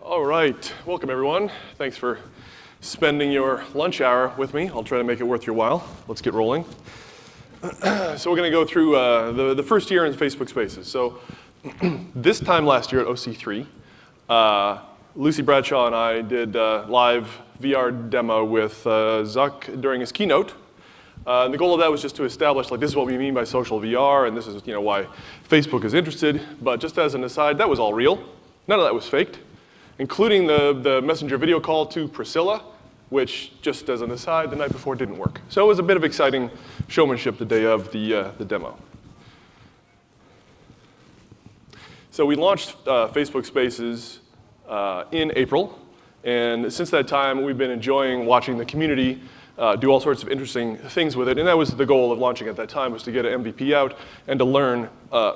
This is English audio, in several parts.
All right, welcome everyone. Thanks for spending your lunch hour with me. I'll try to make it worth your while. Let's get rolling. So we're going to go through the first year in Facebook Spaces. So this time last year at OC3, Lucy Bradshaw and I did a live VR demo with Zuck during his keynote. And the goal of that was just to establish, like, this is what we mean by social VR, and this is, why Facebook is interested. But just as an aside, that was all real. None of that was faked, including the messenger video call to Priscilla, which, just as an aside, the night before didn't work. So it was a bit of exciting showmanship the day of the demo. So we launched Facebook Spaces in April, and since that time, we've been enjoying watching the community do all sorts of interesting things with it, and that was the goal of launching at that time, was to get an MVP out and to learn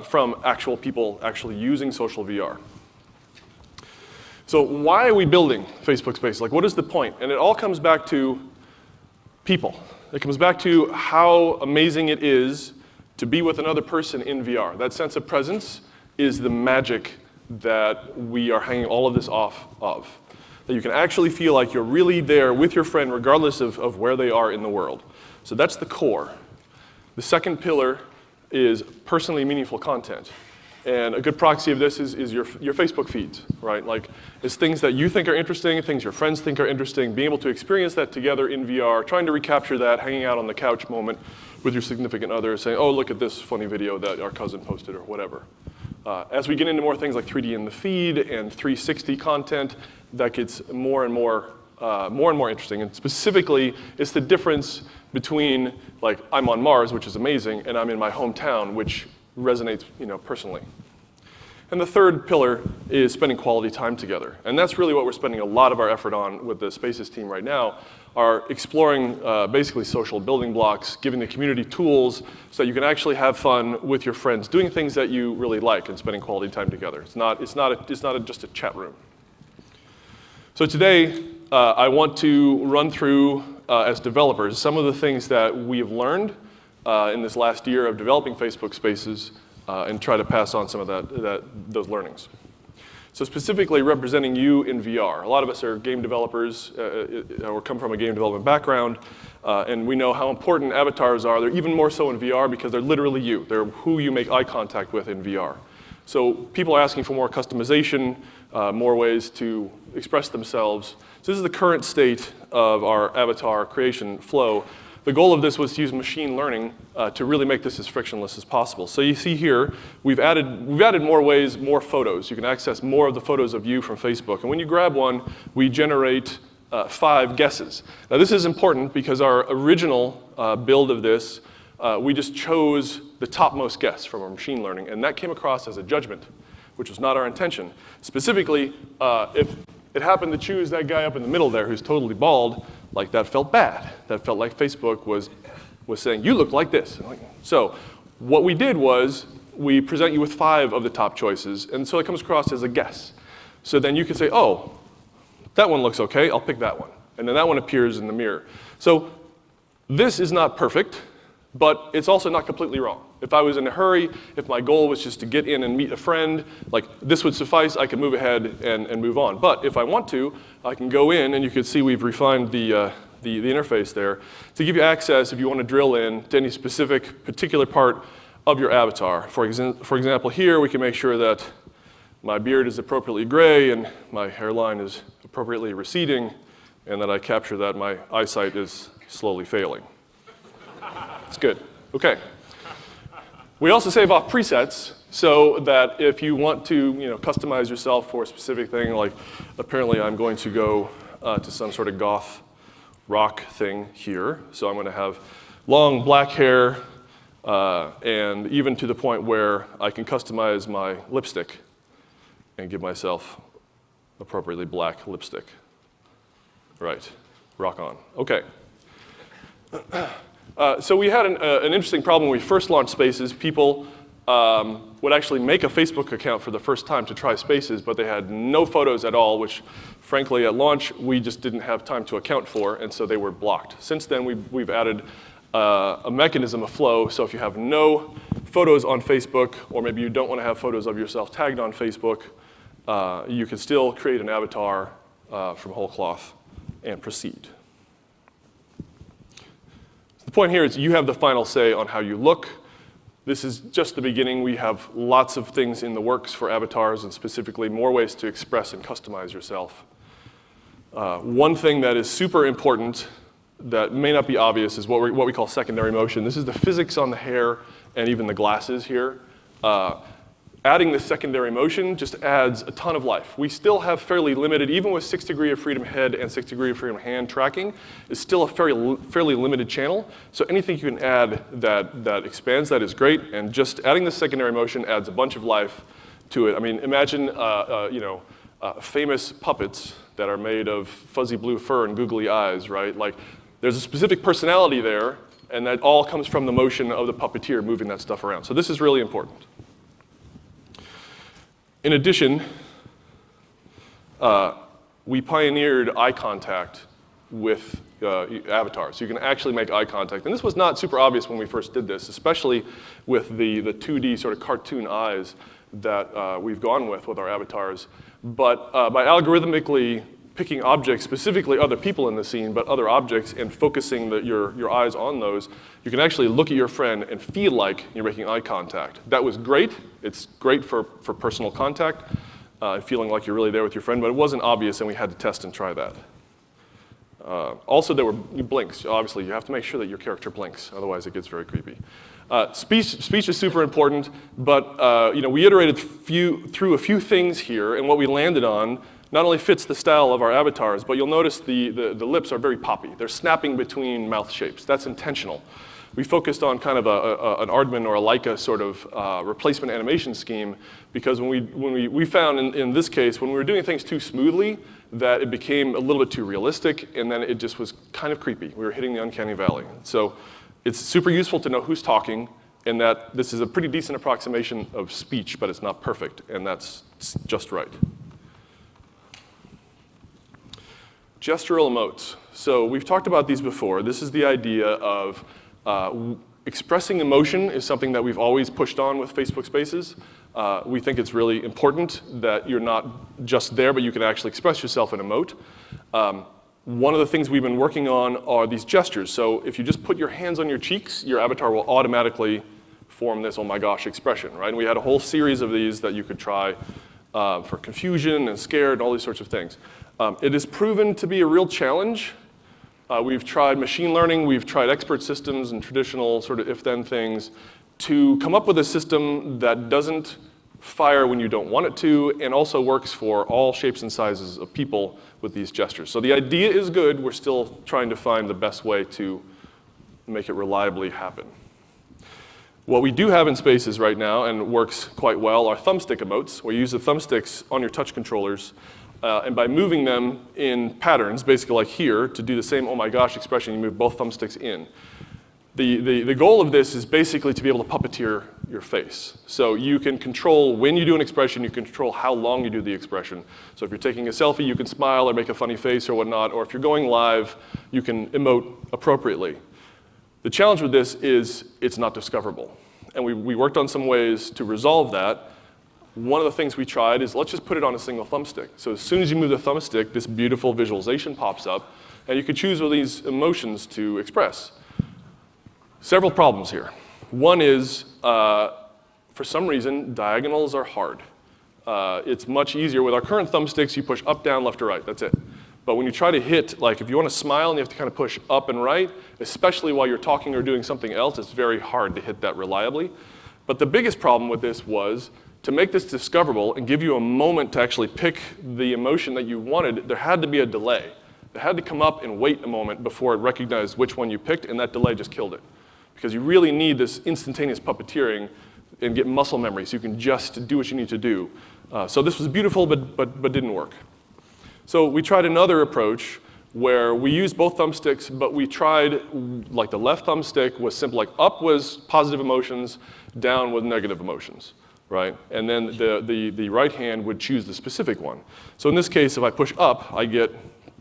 from actual people actually using social VR. So why are we building Facebook Spaces? Like, what is the point? And it all comes back to people. It comes back to how amazing it is to be with another person in VR. That sense of presence is the magic that we are hanging all of this off of. That you can actually feel like you're really there with your friend regardless of where they are in the world. So that's the core. The second pillar is personally meaningful content. And a good proxy of this is your Facebook feeds, right? Like, it's things that you think are interesting, things your friends think are interesting, being able to experience that together in VR, trying to recapture that, hanging out on the couch moment with your significant other, saying, oh, look at this funny video that our cousin posted or whatever. As we get into more things like 3D in the feed and 360 content, that gets more and more interesting. And specifically, it's the difference between, like, I'm on Mars, which is amazing, and I'm in my hometown, which resonates, personally. And the third pillar is spending quality time together. And that's really what we're spending a lot of our effort on with the Spaces team right now, are exploring basically social building blocks, giving the community tools so that you can actually have fun with your friends, doing things that you really like and spending quality time together. It's not just a chat room. So today, I want to run through, as developers, some of the things that we have learned in this last year of developing Facebook Spaces and try to pass on some of those learnings. So specifically representing you in VR. A lot of us are game developers or come from a game development background, and we know how important avatars are. They're even more so in VR because they're literally you. They're who you make eye contact with in VR. So people are asking for more customization, more ways to express themselves. So this is the current state of our avatar creation flow. The goal of this was to use machine learning to really make this as frictionless as possible. So you see here, we've added more ways, more photos. You can access more of the photos of you from Facebook. And when you grab one, we generate 5 guesses. Now this is important because our original build of this, we just chose the topmost guess from our machine learning, and that came across as a judgment, which was not our intention. Specifically, if it happened to choose that guy up in the middle there who's totally bald, like, that felt bad. That felt like Facebook was saying, you look like this. So what we did was we present you with 5 of the top choices, and so it comes across as a guess. So then you can say, oh, that one looks okay, I'll pick that one. And then that one appears in the mirror. So this is not perfect, but it's also not completely wrong. If I was in a hurry, if my goal was just to get in and meet a friend, like, this would suffice, I could move ahead and move on. But if I want to, I can go in, and you can see we've refined the interface there to give you access, if you want to drill in, to any specific particular part of your avatar. For example, here we can make sure that my beard is appropriately gray and my hairline is appropriately receding, and that I capture that my eyesight is slowly failing. It's good. Okay. We also save off presets so that if you want to, customize yourself for a specific thing, like apparently I'm going to go to some sort of goth rock thing here. So I'm going to have long black hair and even to the point where I can customize my lipstick and give myself appropriately black lipstick. Right. Rock on. Okay. So we had an interesting problem when we first launched Spaces. People would actually make a Facebook account for the first time to try Spaces, but they had no photos at all, which frankly at launch we just didn't have time to account for, and so they were blocked. Since then we've added a mechanism, a flow, so if you have no photos on Facebook, or maybe you don't want to have photos of yourself tagged on Facebook, you can still create an avatar from whole cloth and proceed. The point here is you have the final say on how you look. This is just the beginning. We have lots of things in the works for avatars and specifically more ways to express and customize yourself. One thing that is super important that may not be obvious is what we call secondary motion. This is the physics on the hair and even the glasses here. Adding this secondary motion just adds a ton of life. We still have fairly limited, even with 6 degree of freedom head and 6 degree of freedom hand tracking, is still a fairly limited channel. So anything you can add that expands that is great, and just adding this secondary motion adds a bunch of life to it. I mean, imagine famous puppets that are made of fuzzy blue fur and googly eyes, right? Like, there's a specific personality there, and that all comes from the motion of the puppeteer moving that stuff around. So this is really important. In addition, we pioneered eye contact with avatars. You can actually make eye contact. And this was not super obvious when we first did this, especially with the 2D sort of cartoon eyes that we've gone with our avatars. But by algorithmically picking objects, specifically other people in the scene, but other objects, and focusing your eyes on those, you can actually look at your friend and feel like you're making eye contact. That was great. It's great for personal contact, feeling like you're really there with your friend, but it wasn't obvious, and we had to test and try that. Also, there were blinks. Obviously, you have to make sure that your character blinks, otherwise it gets very creepy. Speech is super important, but we iterated through a few things here, and what we landed on not only fits the style of our avatars, but you'll notice the lips are very poppy. They're snapping between mouth shapes. That's intentional. We focused on kind of an Aardman or a Leica sort of replacement animation scheme, because when we found in this case, when we were doing things too smoothly, that it became a little bit too realistic, and then it just was kind of creepy. We were hitting the uncanny valley. So it's super useful to know who's talking, and that this is a pretty decent approximation of speech, but it's not perfect, and that's just right. Gestural emotes. So we've talked about these before. This is the idea of expressing emotion is something that we've always pushed on with Facebook Spaces. We think it's really important that you're not just there, but you can actually express yourself in emote. One of the things we've been working on are these gestures. So if you just put your hands on your cheeks, your avatar will automatically form this oh my gosh expression, right? And we had a whole series of these that you could try for confusion and scared and all these sorts of things. It has proven to be a real challenge. We've tried machine learning, we've tried expert systems and traditional sort of if-then things to come up with a system that doesn't fire when you don't want it to, and also works for all shapes and sizes of people with these gestures. So the idea is good, we're still trying to find the best way to make it reliably happen. What we do have in Spaces right now, and works quite well, are thumbstick emotes, where you use the thumbsticks on your touch controllers, and by moving them in patterns, basically like here, to do the same oh my gosh expression, you move both thumbsticks in. The goal of this is basically to be able to puppeteer your face. So you can control when you do an expression, you can control how long you do the expression. So if you're taking a selfie, you can smile or make a funny face or whatnot, or if you're going live, you can emote appropriately. The challenge with this is it's not discoverable. And we worked on some ways to resolve that. One of the things we tried is let's just put it on a single thumbstick. So as soon as you move the thumbstick, this beautiful visualization pops up, and you can choose what these emotions to express. Several problems here. One is, for some reason, diagonals are hard. It's much easier. With our current thumbsticks, you push up, down, left, or right. That's it. But when you try to hit, like if you want to smile and you have to kind of push up and right, especially while you're talking or doing something else, it's very hard to hit that reliably. But the biggest problem with this was, to make this discoverable and give you a moment to actually pick the emotion that you wanted, there had to be a delay. It had to come up and wait a moment before it recognized which one you picked, and that delay just killed it. Because you really need this instantaneous puppeteering and get muscle memory so you can just do what you need to do. So this was beautiful, but didn't work. So we tried another approach where we used both thumbsticks, but we tried, like the left thumbstick was simple, like up was positive emotions, down was negative emotions. Right? And then the right hand would choose the specific one. So in this case, if I push up, I get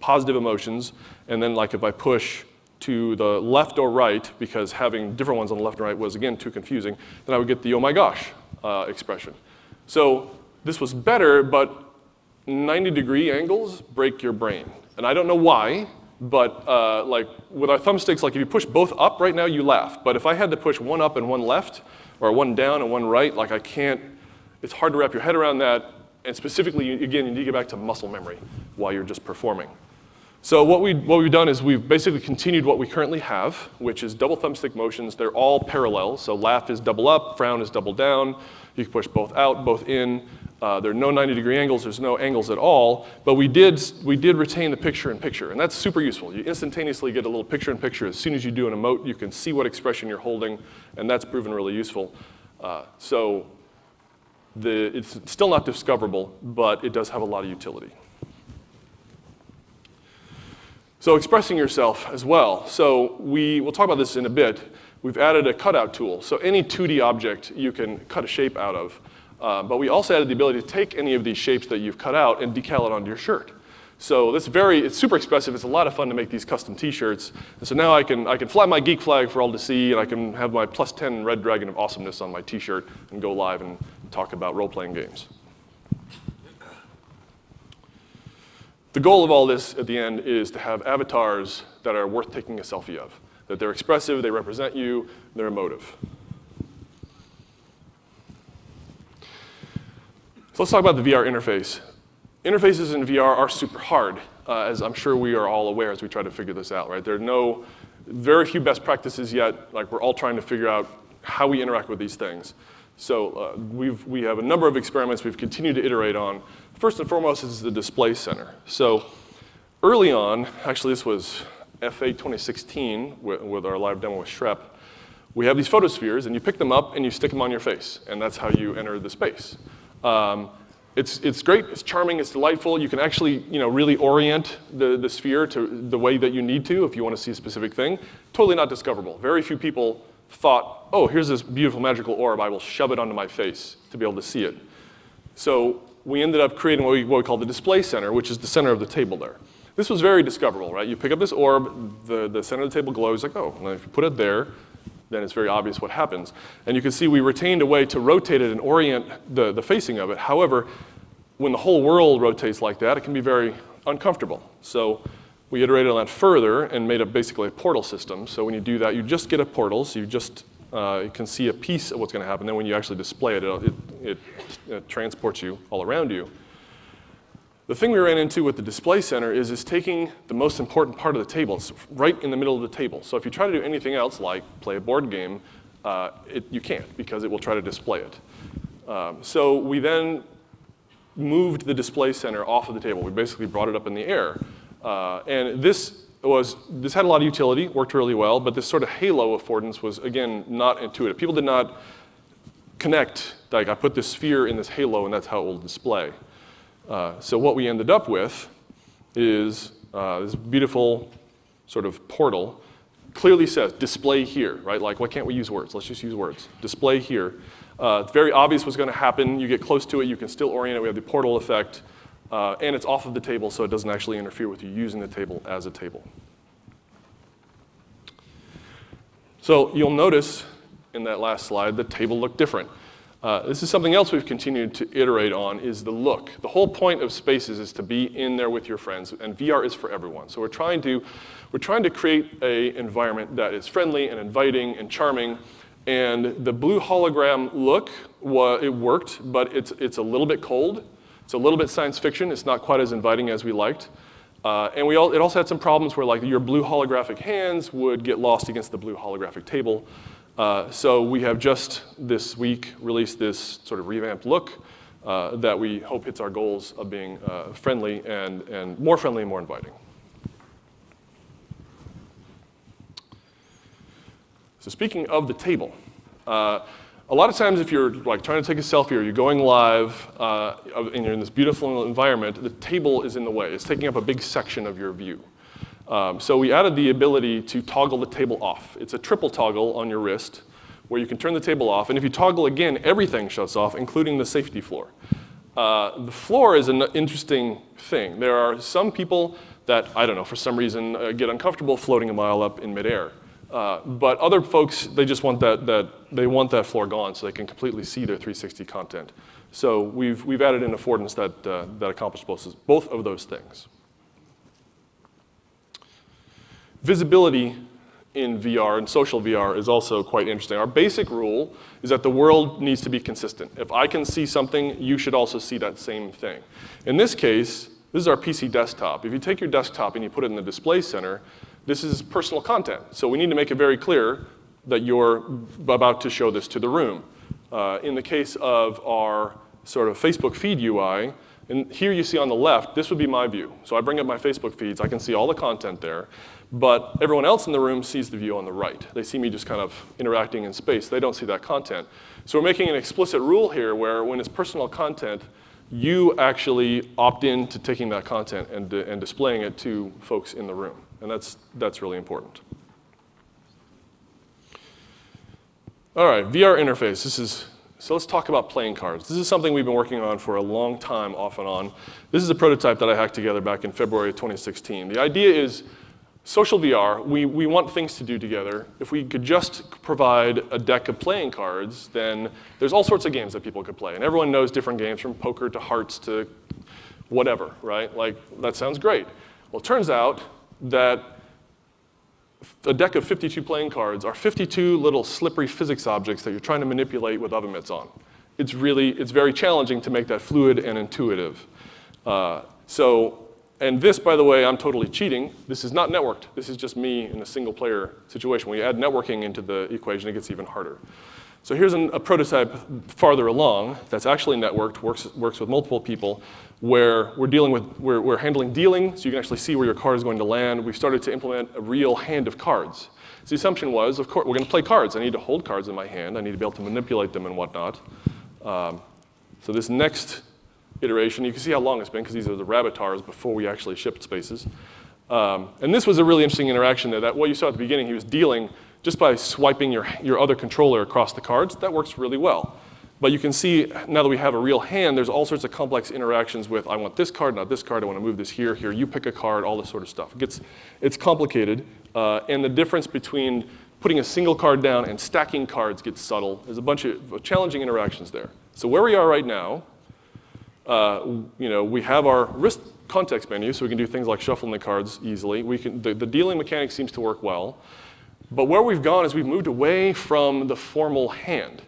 positive emotions. And then like if I push to the left or right, because having different ones on the left and right was, again, too confusing, then I would get the oh my gosh expression. So this was better, but 90-degree angles break your brain. And I don't know why, but like with our thumbsticks, like if you push both up right now, you laugh. But if I had to push one up and one left, or one down and one right, like I can't, it's hard to wrap your head around that. And specifically, again, you need to get back to muscle memory while you're just performing. So what we've done is we've basically continued what we currently have, which is double thumbstick motions. They're all parallel. So laugh is double up, frown is double down. You can push both out, both in. There are no 90-degree angles. There's no angles at all. But we did retain the picture-in-picture, and that's super useful. You instantaneously get a little picture-in-picture. As soon as you do an emote, you can see what expression you're holding, and that's proven really useful. It's still not discoverable, but it does have a lot of utility. So expressing yourself as well. So we'll talk about this in a bit. We've added a cutout tool. So any 2D object you can cut a shape out of. But we also added the ability to take any of these shapes that you've cut out and decal it onto your shirt. So it's super expressive. It's a lot of fun to make these custom t-shirts. And so now I can fly my geek flag for all to see, and I can have my +10 red dragon of awesomeness on my t-shirt and go live and talk about role-playing games. The goal of all this at the end is to have avatars that are worth taking a selfie of, that they're expressive, they represent you, they're emotive. So let's talk about the VR interface. Interfaces in VR are super hard, as I'm sure we are all aware as we try to figure this out, right? There are very few best practices yet. Like, we're all trying to figure out how we interact with these things. So we have a number of experiments we've continued to iterate on. First and foremost is the display center. So early on, actually this was F8 2016 with our live demo with Shrep, we have these photospheres, and you pick them up and you stick them on your face, and that's how you enter the space. It's great, it's charming, it's delightful. You can actually really orient the sphere to the way that you need to if you want to see a specific thing. Totally not discoverable. Very few people thought, oh, here's this beautiful magical orb, I will shove it onto my face to be able to see it. So we ended up creating what we call the display center, which is the center of the table there. This was very discoverable, right? You pick up this orb, the center of the table glows, like, oh, and if you put it there, then it's very obvious what happens. And you can see we retained a way to rotate it and orient the facing of it. However, when the whole world rotates like that, it can be very uncomfortable. So we iterated on that further and made basically a portal system. So when you do that, you just get a portal, so you can see a piece of what's going to happen. Then when you actually display it, it transports you all around you. The thing we ran into with the display center is taking the most important part of the table. It's right in the middle of the table. So if you try to do anything else, like play a board game, you can't, because it will try to display it. So we then moved the display center off of the table. We basically brought it up in the air. And this had a lot of utility, worked really well, but this sort of halo affordance was, again, not intuitive. People did not connect, like, I put this sphere in this halo and that's how it will display. So what we ended up with is this beautiful sort of portal. Clearly says display here, right? Like, why can't we use words? Let's just use words. Display here. It's very obvious what's going to happen. You get close to it, you can still orient it. We have the portal effect. And it's off of the table, so it doesn't actually interfere with you using the table as a table. So you'll notice in that last slide, the table looked different. This is something else we've continued to iterate on, is the look. The whole point of Spaces is to be in there with your friends, and VR is for everyone. So we're trying to create an environment that is friendly and inviting and charming. And the blue hologram look, it worked, but it's a little bit cold. It's a little bit science fiction. It's not quite as inviting as we liked. And it also had some problems where, like, your blue holographic hands would get lost against the blue holographic table. So we have just this week released this sort of revamped look that we hope hits our goals of being friendly and more inviting. So speaking of the table, a lot of times if you're like trying to take a selfie or you're going live and you're in this beautiful environment, the table is in the way. It's taking up a big section of your view. So we added the ability to toggle the table off. It's a triple toggle on your wrist where you can turn the table off. And if you toggle again, everything shuts off, including the safety floor. The floor is an interesting thing. There are some people that, I don't know, for some reason get uncomfortable floating a mile up in midair. But other folks, they just want they want that floor gone so they can completely see their 360 content. So we've added in affordance that accomplishes both of those things. Visibility in VR and social VR is also quite interesting. Our basic rule is that the world needs to be consistent. If I can see something, you should also see that same thing. In this case, this is our PC desktop. If you take your desktop and you put it in the display center, this is personal content. So we need to make it very clear that you're about to show this to the room. In the case of our sort of Facebook feed UI, and here you see on the left, this would be my view. So I bring up my Facebook feeds, I can see all the content there, but everyone else in the room sees the view on the right. They see me just kind of interacting in space. They don't see that content. So we're making an explicit rule here where when it's personal content, you actually opt in to taking that content and displaying it to folks in the room. And that's really important. All right, VR interface. So let's talk about playing cards. This is something we've been working on for a long time, off and on. This is a prototype that I hacked together back in February of 2016. The idea is social VR, we want things to do together. If we could just provide a deck of playing cards, then there's all sorts of games that people could play. And everyone knows different games, from poker to hearts to whatever, right? Like, that sounds great. Well, it turns out that a deck of 52 playing cards are 52 little slippery physics objects that you're trying to manipulate with oven mitts on. It's very challenging to make that fluid and intuitive. And this, by the way, I'm totally cheating. This is not networked. This is just me in a single player situation. When you add networking into the equation, it gets even harder. So here's a prototype farther along that's actually networked, works with multiple people, where we're handling dealing, so you can actually see where your card is going to land. We've started to implement a real hand of cards. So the assumption was, of course, we're going to play cards. I need to hold cards in my hand. I need to be able to manipulate them and whatnot. So this next iteration, you can see how long it's been, because these are the rabbitars before we actually shipped spaces. And this was a really interesting interaction there. That what you saw at the beginning, he was dealing just by swiping your other controller across the cards. That works really well. But you can see, now that we have a real hand, there's all sorts of complex interactions with, I want this card, not this card, I want to move this here, you pick a card, all this sort of stuff. It's complicated, and the difference between putting a single card down and stacking cards gets subtle. There's a bunch of challenging interactions there. So where we are right now, we have our wrist context menu, so we can do things like shuffling the cards easily. The dealing mechanic seems to work well. But where we've gone is we've moved away from the formal hand.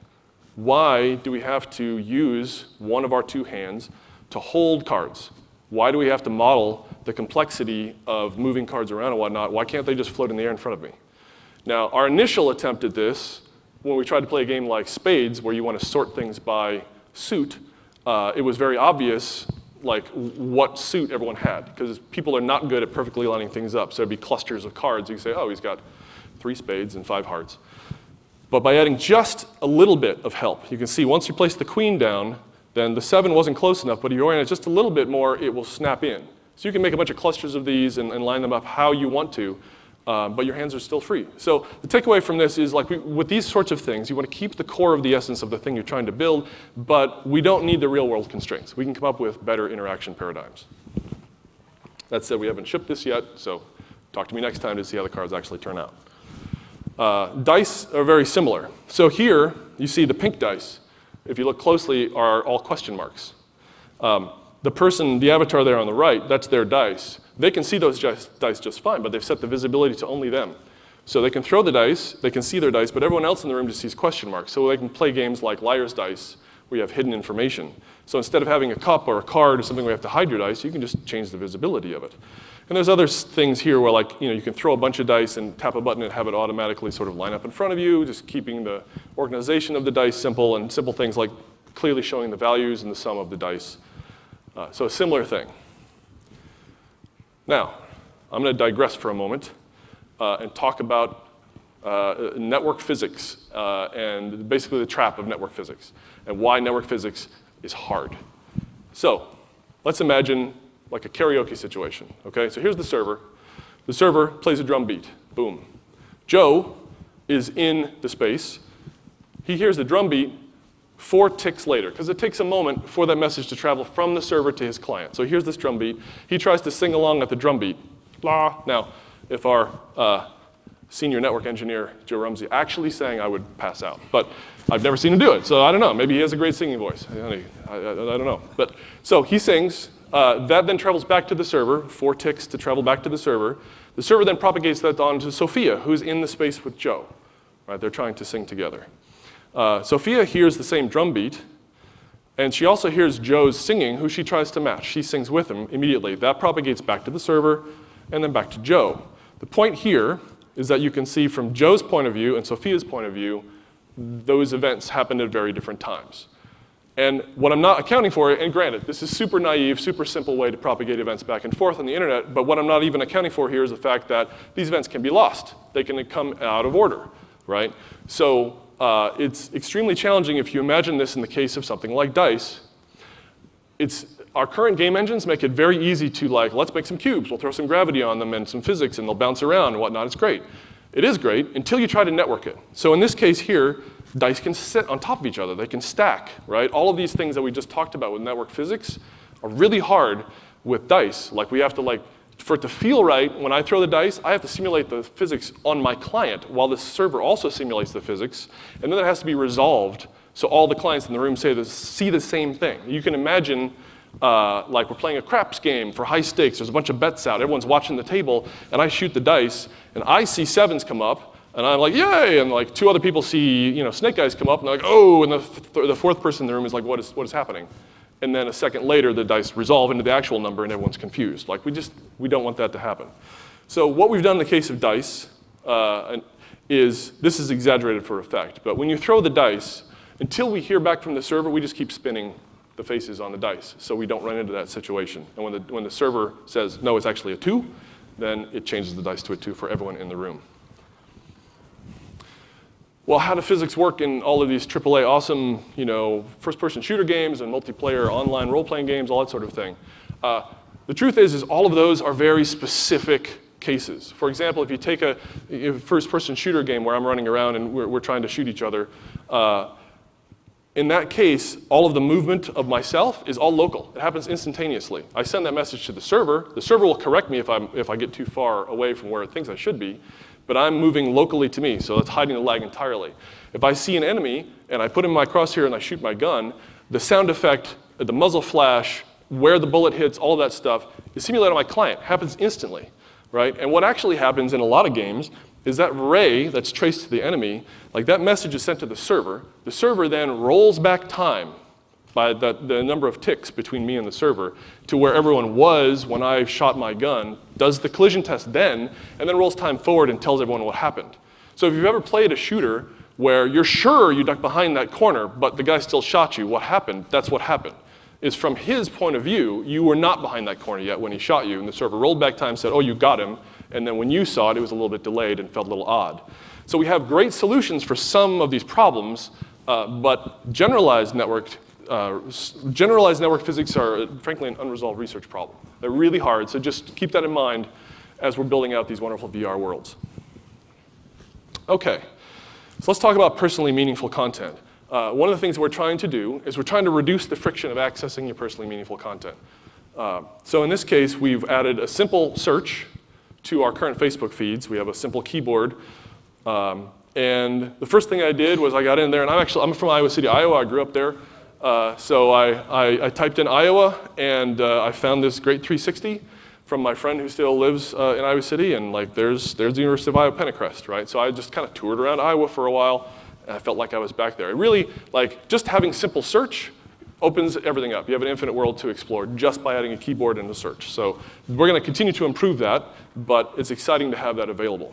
Why do we have to use one of our two hands to hold cards? Why do we have to model the complexity of moving cards around and whatnot? Why can't they just float in the air in front of me? Now, our initial attempt at this, when we tried to play a game like Spades, where you want to sort things by suit, it was very obvious like what suit everyone had, because people are not good at perfectly lining things up. So there'd be clusters of cards. You can say, oh, he's got 3 spades and 5 hearts. But by adding just a little bit of help, you can see once you place the queen down, then the 7 wasn't close enough, but if you orient it just a little bit more, it will snap in. So you can make a bunch of clusters of these and line them up how you want to, but your hands are still free. So the takeaway from this is, like, with these sorts of things, you want to keep the core of the essence of the thing you're trying to build, but we don't need the real world constraints. We can come up with better interaction paradigms. That said, we haven't shipped this yet, so talk to me next time to see how the cards actually turn out. Dice are very similar. So here, you see the pink dice, if you look closely, are all question marks. The avatar there on the right, that's their dice. They can see those dice just fine, but they've set the visibility to only them. So they can throw the dice, they can see their dice, but everyone else in the room just sees question marks. So they can play games like Liar's Dice, where you have hidden information. So instead of having a cup or a card or something where you have to hide your dice, you can just change the visibility of it. And there's other things here where, like, you can throw a bunch of dice and tap a button and have it automatically sort of line up in front of you, just keeping the organization of the dice simple, and simple things like clearly showing the values and the sum of the dice. So a similar thing. Now, I'm going to digress for a moment and talk about network physics and basically the trap of network physics and why network physics is hard. So let's imagine like a karaoke situation, okay? So here's the server. The server plays a drum beat, boom. Joe is in the space. He hears the drum beat 4 ticks later, because it takes a moment for that message to travel from the server to his client. So here's this drum beat. He tries to sing along at the drum beat. Blah. Now, if our senior network engineer, Joe Rumsey, actually saying I would pass out. But I've never seen him do it, so I don't know. Maybe he has a great singing voice. I don't know. But so he sings. That then travels back to the server, 4 ticks to travel back to the server. The server then propagates that on to Sophia, who's in the space with Joe. Right? They're trying to sing together. Sophia hears the same drum beat, and she also hears Joe's singing, who she tries to match. She sings with him immediately. That propagates back to the server, and then back to Joe. The point here is that you can see from Joe's point of view and Sophia's point of view, those events happened at very different times. And what I'm not accounting for, and granted, this is super naive, super simple way to propagate events back and forth on the internet, but what I'm not even accounting for here is the fact that these events can be lost. They can come out of order, right? So it's extremely challenging if you imagine this in the case of something like dice. Our current game engines make it very easy to let's make some cubes. We'll throw some gravity on them and some physics, and they'll bounce around and whatnot. It's great. It is great until you try to network it. So in this case here, dice can sit on top of each other. They can stack, right? All of these things that we just talked about with network physics are really hard with dice. We have to, for it to feel right, when I throw the dice, I have to simulate the physics on my client while the server also simulates the physics. And then it has to be resolved so all the clients in the room see the same thing. You can imagine we're playing a craps game for high stakes. There's a bunch of bets out. Everyone's watching the table, and I shoot the dice, and I see 7s come up, and I'm like, yay! And 2 other people see snake eyes come up, and they're like, oh! And the 4th person in the room is like, what is happening? And then a second later, the dice resolve into the actual number, and everyone's confused. We don't want that to happen. So what we've done in the case of dice is, this is exaggerated for effect, but when you throw the dice, until we hear back from the server, we just keep spinning the faces on the dice, so we don't run into that situation. And when the server says, no, it's actually a 2, then it changes the dice to a 2 for everyone in the room. Well, how do physics work in all of these AAA awesome, first-person shooter games and multiplayer online role-playing games, all that sort of thing? The truth is all of those are very specific cases. For example, if you take a first-person shooter game where I'm running around and we're trying to shoot each other, in that case, all of the movement of myself is all local. It happens instantaneously. I send that message to the server. The server will correct me if I get too far away from where it thinks I should be. But I'm moving locally to me, so that's hiding the lag entirely. If I see an enemy, and I put him in my crosshair and I shoot my gun, the sound effect, the muzzle flash, where the bullet hits, all of that stuff is simulated on my client. It happens instantly, right? And what actually happens in a lot of games is that ray that's traced to the enemy, that message is sent to the server. The server then rolls back time by the number of ticks between me and the server to where everyone was when I shot my gun, does the collision test then, and then rolls time forward and tells everyone what happened. So if you've ever played a shooter where you're sure you ducked behind that corner, but the guy still shot you, what happened? That's what happened. Is from his point of view, you were not behind that corner yet when he shot you, and the server rolled back time, said, oh, you got him, and then when you saw it, it was a little bit delayed and felt a little odd. So we have great solutions for some of these problems, but generalized network physics are, frankly, an unresolved research problem. They're really hard, so just keep that in mind as we're building out these wonderful VR worlds. Okay, so let's talk about personally meaningful content. One of the things we're trying to do is we're trying to reduce the friction of accessing your personally meaningful content. So in this case, we've added a simple search to our current Facebook feeds. We have a simple keyboard. And the first thing I did was I got in there, and I'm from Iowa City, Iowa. I grew up there. So I typed in Iowa, and I found this great 360 from my friend who still lives in Iowa City, and there's the University of Iowa Pentecrest, right? So I just kind of toured around Iowa for a while, and I felt like I was back there. It really, just having simple search opens everything up. You have an infinite world to explore just by adding a keyboard and a search. So we're going to continue to improve that, but it's exciting to have that available.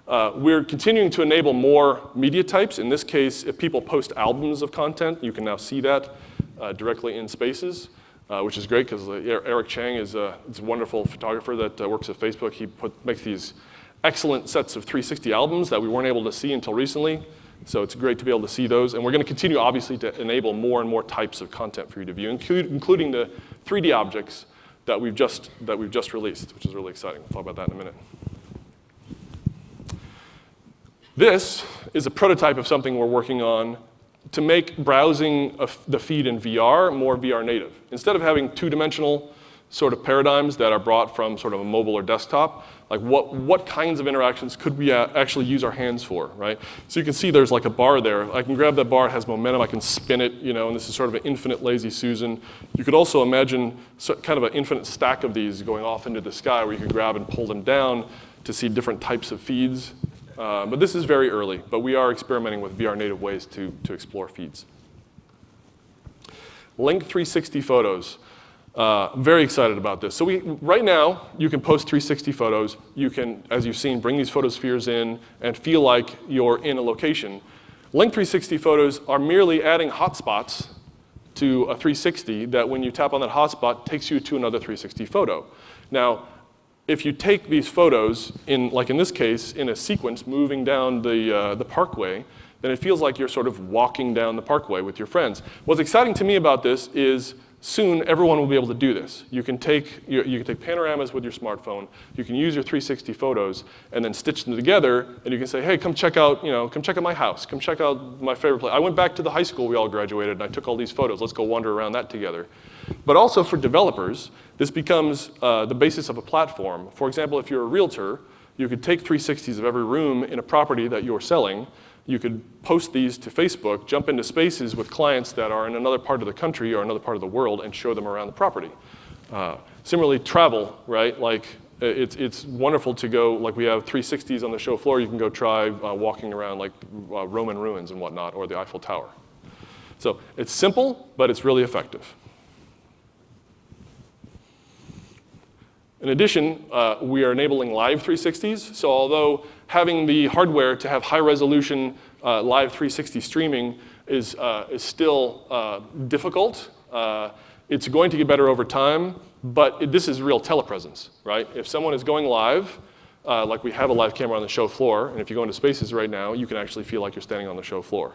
We're continuing to enable more media types. In this case, if people post albums of content, you can now see that directly in Spaces, which is great because Eric Chang is a wonderful photographer that works at Facebook. He makes these excellent sets of 360 albums that we weren't able to see until recently. So it's great to be able to see those. And we're going to continue, obviously, to enable more and more types of content for you to view, including the 3D objects that we've just released, which is really exciting. We'll talk about that in a minute. This is a prototype of something we're working on to make browsing of the feed in VR more VR native. Instead of having two-dimensional sort of paradigms that are brought from sort of a mobile or desktop. Like what kinds of interactions could we actually use our hands for, right? So you can see there's like a bar there. I can grab that bar, it has momentum, I can spin it, and this is sort of an infinite lazy Susan. You could also imagine kind of an infinite stack of these going off into the sky where you could grab and pull them down to see different types of feeds. But this is very early, but we are experimenting with VR native ways to explore feeds. Link360 Photos. Very excited about this. So right now, you can post 360 photos. You can, as you've seen, bring these photospheres in and feel like you're in a location. Link360 Photos are merely adding hotspots to a 360 that when you tap on that hotspot, takes you to another 360 photo. Now, if you take these photos, like in this case, in a sequence moving down the parkway, then it feels like you're sort of walking down the parkway with your friends. What's exciting to me about this is soon everyone will be able to do this. You can take panoramas with your smartphone, you can use your 360 photos, and then stitch them together, and you can say, hey, come check out my house, come check out my favorite place. I went back to the high school we all graduated, and I took all these photos. Let's go wander around that together. But also for developers, this becomes the basis of a platform. For example, if you're a realtor, you could take 360s of every room in a property that you're selling. You could post these to Facebook, jump into spaces with clients that are in another part of the country or another part of the world and show them around the property. Similarly, travel, right? Like it's wonderful to go, like we have 360s on the show floor. You can go try walking around like Roman ruins and whatnot, or the Eiffel Tower. So it's simple, but it's really effective. In addition, we are enabling live 360s. So although having the hardware to have high-resolution live 360 streaming is still difficult, it's going to get better over time, but this is real telepresence, right? If someone is going live, like we have a live camera on the show floor, and if you go into spaces right now, you can actually feel like you're standing on the show floor.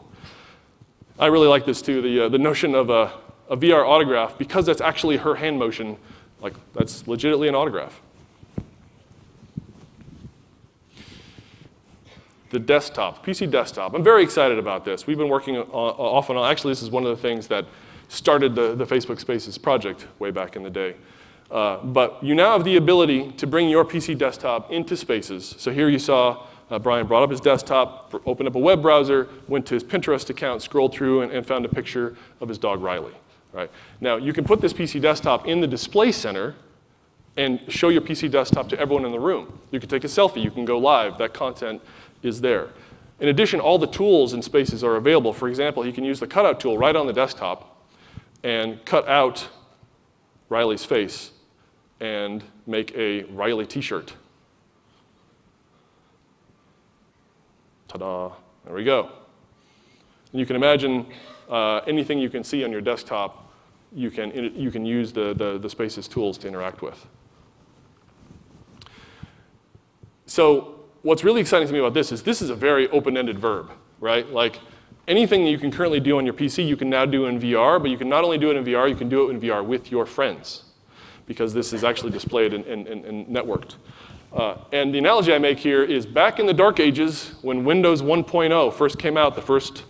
I really like this too, the notion of a VR autograph, because that's actually her hand motion. Like, that's legitimately an autograph. The desktop, PC desktop. I'm very excited about this. We've been working off and on. Actually, this is one of the things that started the Facebook Spaces project way back in the day. But you now have the ability to bring your PC desktop into Spaces. So here you saw Brian brought up his desktop, opened up a web browser, went to his Pinterest account, scrolled through, and found a picture of his dog, Riley. Right. Now, you can put this PC desktop in the display center and show your PC desktop to everyone in the room. You can take a selfie. You can go live. That content is there. In addition, all the tools in Spaces are available. For example, you can use the cutout tool right on the desktop and cut out Riley's face and make a Riley t-shirt. Ta-da. There we go. And you can imagine anything you can see on your desktop, you can use the Spaces tools to interact with. So what's really exciting to me about this is a very open-ended verb, right? Like anything that you can currently do on your PC, you can now do in VR, but you can not only do it in VR, you can do it in VR with your friends, because this is actually displayed and networked. And the analogy I make here is back in the dark ages when Windows 1.0 first came out, the first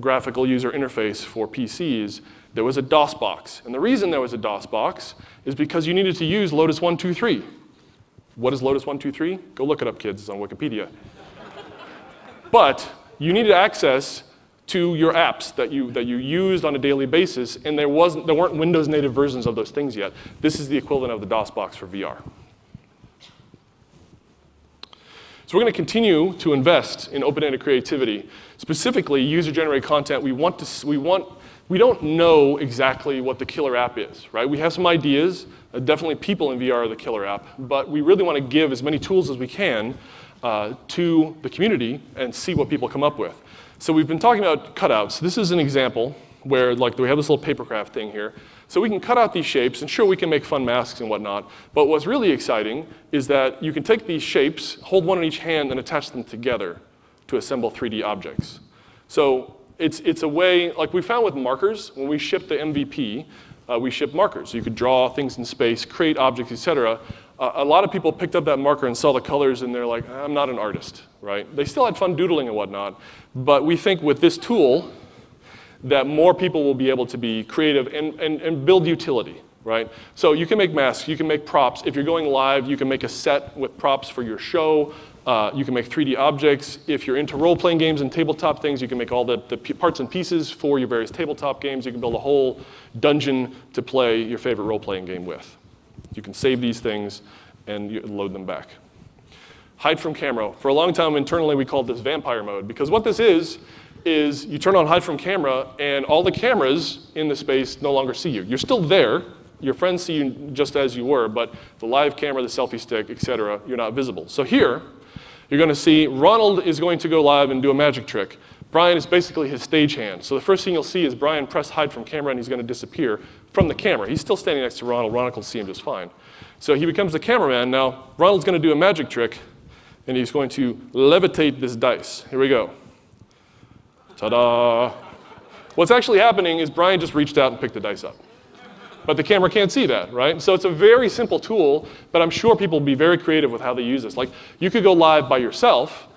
graphical user interface for PCs, there was a DOS box. And the reason there was a DOS box is because you needed to use Lotus 1-2-3. What is Lotus 1-2-3? Go look it up, kids. It's on Wikipedia. But you needed access to your apps that you used on a daily basis, and there weren't Windows native versions of those things yet. This is the equivalent of the DOS box for VR. So we're going to continue to invest in open-ended creativity, specifically user-generated content. We don't know exactly what the killer app is, right? We have some ideas. Definitely people in VR are the killer app, but we really want to give as many tools as we can to the community and see what people come up with. So we've been talking about cutouts. This is an example where we have this little papercraft thing here. So we can cut out these shapes, and sure, we can make fun masks and whatnot, but what's really exciting is that you can take these shapes, hold one in each hand, and attach them together to assemble 3D objects. So it's a way, like we found with markers, when we shipped the MVP, we shipped markers. So you could draw things in space, create objects, et cetera. A lot of people picked up that marker and saw the colors, and they're like, I'm not an artist, right? They still had fun doodling and whatnot, but we think with this tool, that more people will be able to be creative and build utility, right? So you can make masks, you can make props. If you're going live, you can make a set with props for your show. You can make 3D objects. If you're into role-playing games and tabletop things, you can make all the parts and pieces for your various tabletop games. You can build a whole dungeon to play your favorite role-playing game with. You can save these things and you load them back. Hide from camera. For a long time, internally, we called this vampire mode, because what this is you turn on hide from camera, and all the cameras in the space no longer see you. You're still there. Your friends see you just as you were, but the live camera, the selfie stick, et cetera, you're not visible. So here, you're going to see Ronald is going to go live and do a magic trick. Brian is basically his stagehand. So the first thing you'll see is Brian press hide from camera, and he's going to disappear from the camera. He's still standing next to Ronald. Ronald can see him just fine. So he becomes the cameraman. Now, Ronald's going to do a magic trick, and he's going to levitate this dice. Here we go. Ta-da! What's actually happening is Brian just reached out and picked the dice up. But the camera can't see that, right? So it's a very simple tool, but I'm sure people will be very creative with how they use this. Like, you could go live by yourself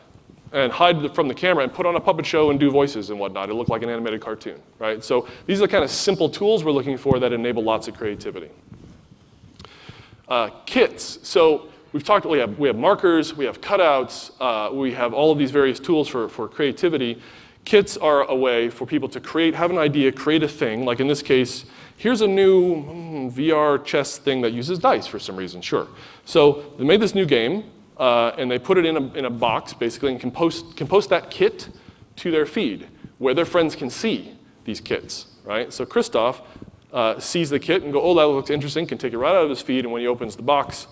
and hide from the camera and put on a puppet show and do voices and whatnot. It'll look like an animated cartoon, right? So these are the kind of simple tools we're looking for that enable lots of creativity. Kits. So we've talked, we have markers, we have cutouts, we have all of these various tools for creativity. Kits are a way for people to have an idea, create a thing. Like in this case, here's a new VR chess thing that uses dice for some reason, sure. So they made this new game, and they put it in a box, basically, and can post that kit to their feed, where their friends can see these kits, right? So Christoph sees the kit and go, oh, that looks interesting, can take it right out of his feed, and when he opens the box,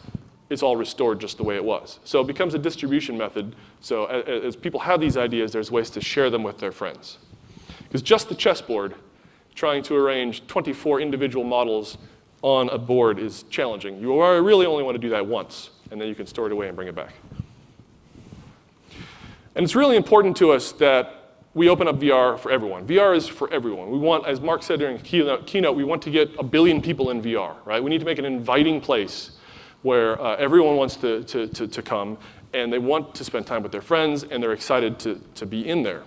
it's all restored just the way it was. So it becomes a distribution method. So as people have these ideas, there's ways to share them with their friends. Because just the chessboard, trying to arrange 24 individual models on a board is challenging. You really only want to do that once, and then you can store it away and bring it back. And it's really important to us that we open up VR for everyone. VR is for everyone. We want, as Mark said during the keynote, we want to get 1 billion people in VR, right? We need to make an inviting place where everyone wants to come, and they want to spend time with their friends, and they're excited to be in there.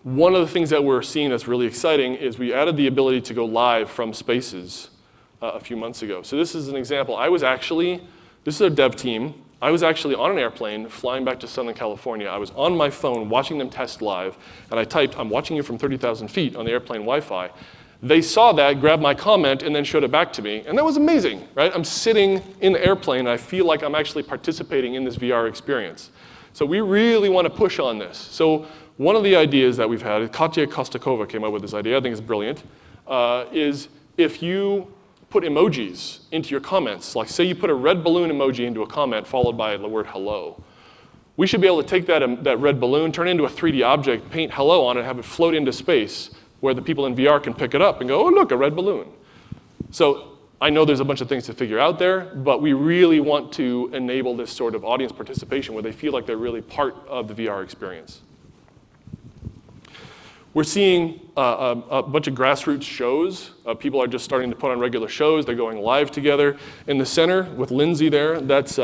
One of the things that we're seeing that's really exciting is we added the ability to go live from spaces a few months ago. So this is an example. This is a dev team. I was actually on an airplane flying back to Southern California. I was on my phone watching them test live, and I typed, I'm watching you from 30,000 feet on the airplane Wi-Fi. They saw that, grabbed my comment, and then showed it back to me. And that was amazing, right? I'm sitting in the airplane, and I feel like I'm actually participating in this VR experience. So we really want to push on this. So one of the ideas that we've had, Katya Kostakova came up with this idea, I think it's brilliant, is if you put emojis into your comments, like say you put a red balloon emoji into a comment followed by the word hello, we should be able to take that red balloon, turn it into a 3D object, paint hello on it, have it float into space, where the people in VR can pick it up and go, oh, look, a red balloon. So I know there's a bunch of things to figure out there, but we really want to enable this sort of audience participation where they feel like they're really part of the VR experience. We're seeing a bunch of grassroots shows. People are just starting to put on regular shows. They're going live together. In the center with Lindsay there, that's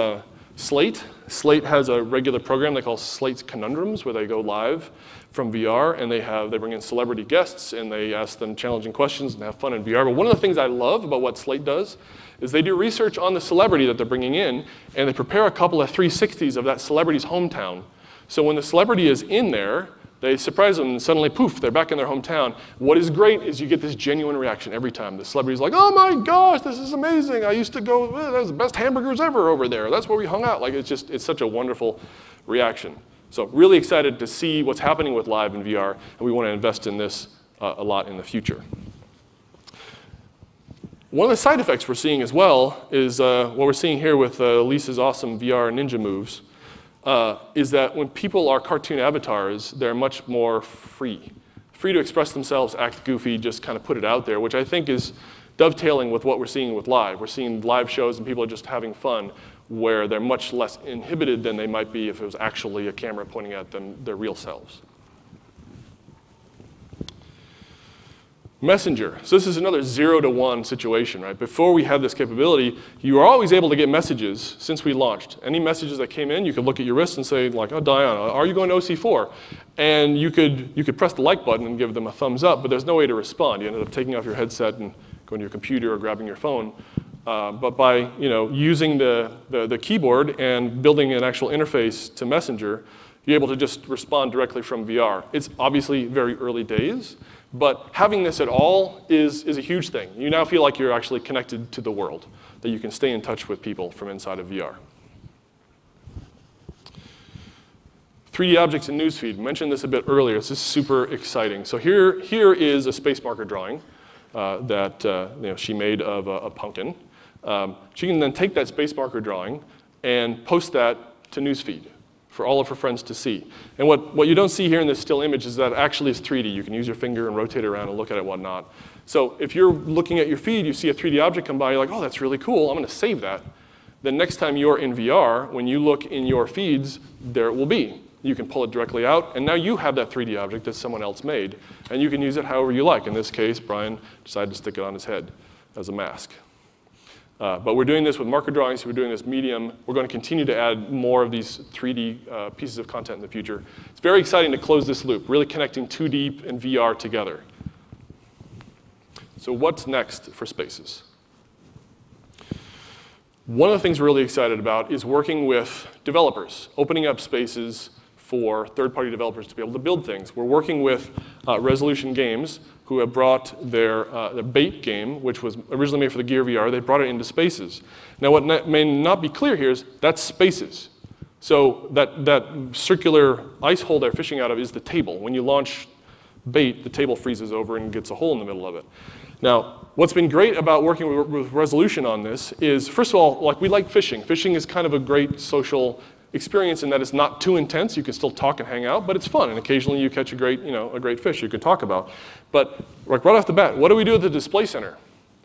Slate. Slate has a regular program they call Slate's Conundrums, where they go live from VR, and they bring in celebrity guests, and they ask them challenging questions and have fun in VR. But one of the things I love about what Slate does is they do research on the celebrity that they're bringing in, and they prepare a couple of 360s of that celebrity's hometown. So when the celebrity is in there, they surprise them, and suddenly, poof, they're back in their hometown. What is great is you get this genuine reaction every time. The celebrity's like, oh my gosh, this is amazing. I used to go, there's the best hamburgers ever over there. That's where we hung out. Like, it's such a wonderful reaction. So really excited to see what's happening with live in VR, and we want to invest in this a lot in the future. One of the side effects we're seeing as well is what we're seeing here with Lisa's awesome VR ninja moves. Is that when people are cartoon avatars, they're much more free to express themselves, act goofy, just kind of put it out there, which I think is dovetailing with what we're seeing with live. We're seeing live shows and people are just having fun, where they're much less inhibited than they might be if it was actually a camera pointing at them, their real selves. Messenger. So this is another 0 to 1 situation, right? Before we had this capability, you were always able to get messages since we launched. Any messages that came in, you could look at your wrist and say, like, oh, Diana, are you going to OC4? And you could press the like button and give them a thumbs up, but there's no way to respond. You ended up taking off your headset and going to your computer or grabbing your phone. But by using the keyboard and building an actual interface to Messenger, you're able to just respond directly from VR. It's obviously very early days, but having this at all is a huge thing. You now feel like you're actually connected to the world, that you can stay in touch with people from inside of VR. 3D objects in Newsfeed. I mentioned this a bit earlier. This is super exciting. So here is a space marker drawing that she made of a pumpkin. She can then take that space marker drawing and post that to Newsfeed for all of her friends to see. And what you don't see here in this still image is that it actually is 3D. You can use your finger and rotate it around and look at it and whatnot. So if you're looking at your feed, you see a 3D object come by, you're like, oh, that's really cool. I'm going to save that. Then next time you're in VR, when you look in your feeds, there it will be. You can pull it directly out, and now you have that 3D object that someone else made, and you can use it however you like. In this case, Brian decided to stick it on his head as a mask. But we're doing this with marker drawings, so we're doing this medium. We're going to continue to add more of these 3D pieces of content in the future. It's very exciting to close this loop, really connecting 2D and VR together. So what's next for Spaces? One of the things we're really excited about is working with developers, opening up spaces for third-party developers to be able to build things. We're working with Resolution Games, who have brought their Bait game, which was originally made for the Gear VR. They brought it into Spaces. Now, what may not be clear here is that's Spaces. So that circular ice hole they're fishing out of is the table. When you launch Bait, the table freezes over and gets a hole in the middle of it. Now, what's been great about working with Resolution on this is, first of all, like, we like fishing. Fishing is kind of a great social experience in that it's not too intense. You can still talk and hang out, but it's fun. And occasionally you catch a great fish you can talk about. But like right off the bat, what do we do at the display center?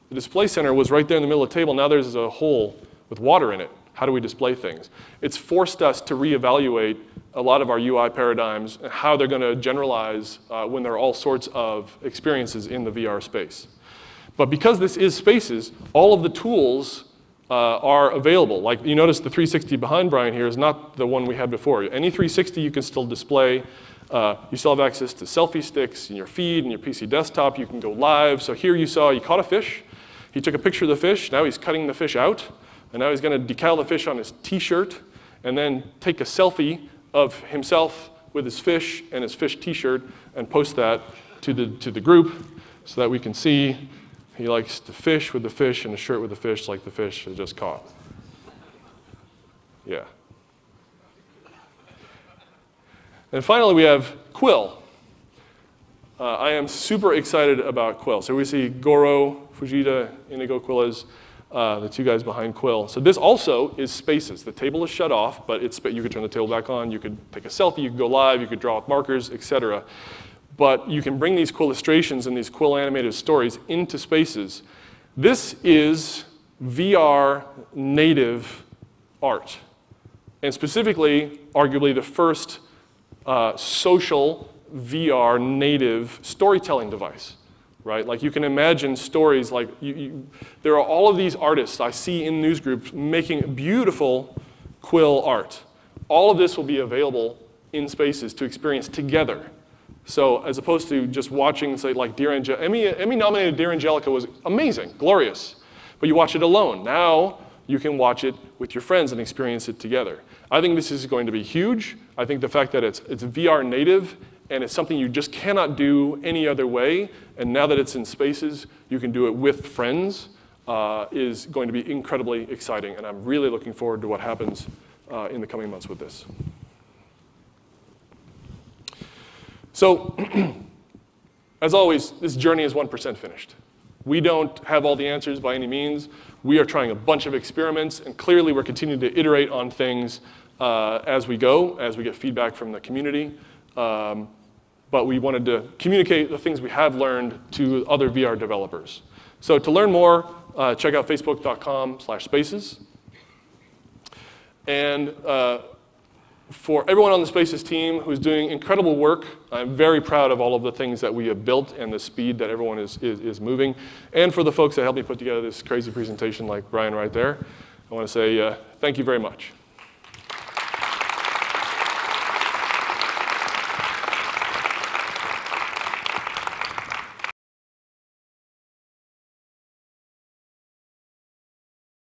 The display center was right there in the middle of the table. Now there's a hole with water in it. How do we display things? It's forced us to reevaluate a lot of our UI paradigms and how they're going to generalize when there are all sorts of experiences in the VR space. But because this is Spaces, all of the tools are available. Like you notice the 360 behind Brian here is not the one we had before. Any 360 you can still display. You still have access to selfie sticks in your feed and your PC desktop. You can go live. So here you saw he caught a fish. He took a picture of the fish. Now he's cutting the fish out. And now he's going to decal the fish on his t-shirt and then take a selfie of himself with his fish and his fish t-shirt and post that to the group so that we can see he likes to fish with the fish and a shirt with the fish like the fish has just caught. Yeah. And finally, we have Quill. I am super excited about Quill. So we see Goro, Fujita, Inigo Quillas, the two guys behind Quill. So this also is Spaces. The table is shut off, but you could turn the table back on. You could take a selfie. You could go live. You could draw with markers, etc. But you can bring these Quill illustrations and these Quill animated stories into Spaces. This is VR native art. And specifically, arguably the first social VR native storytelling device, right? Like you can imagine stories like, there are all of these artists I see in news groups making beautiful Quill art. All of this will be available in Spaces to experience together. So as opposed to just watching, say, like Emmy-nominated Dear Angelica was amazing, glorious. But you watch it alone. Now you can watch it with your friends and experience it together. I think this is going to be huge. I think the fact that it's VR native and it's something you just cannot do any other way, and now that it's in Spaces, you can do it with friends, is going to be incredibly exciting. And I'm really looking forward to what happens in the coming months with this. So, as always, this journey is 1% finished. We don't have all the answers by any means. We are trying a bunch of experiments, and clearly we're continuing to iterate on things as we go, as we get feedback from the community. But we wanted to communicate the things we have learned to other VR developers. So to learn more, check out facebook.com/spaces. And for everyone on the Spaces team who's doing incredible work, I'm very proud of all of the things that we have built and the speed that everyone is moving. And for the folks that helped me put together this crazy presentation like Brian right there, I want to say thank you very much.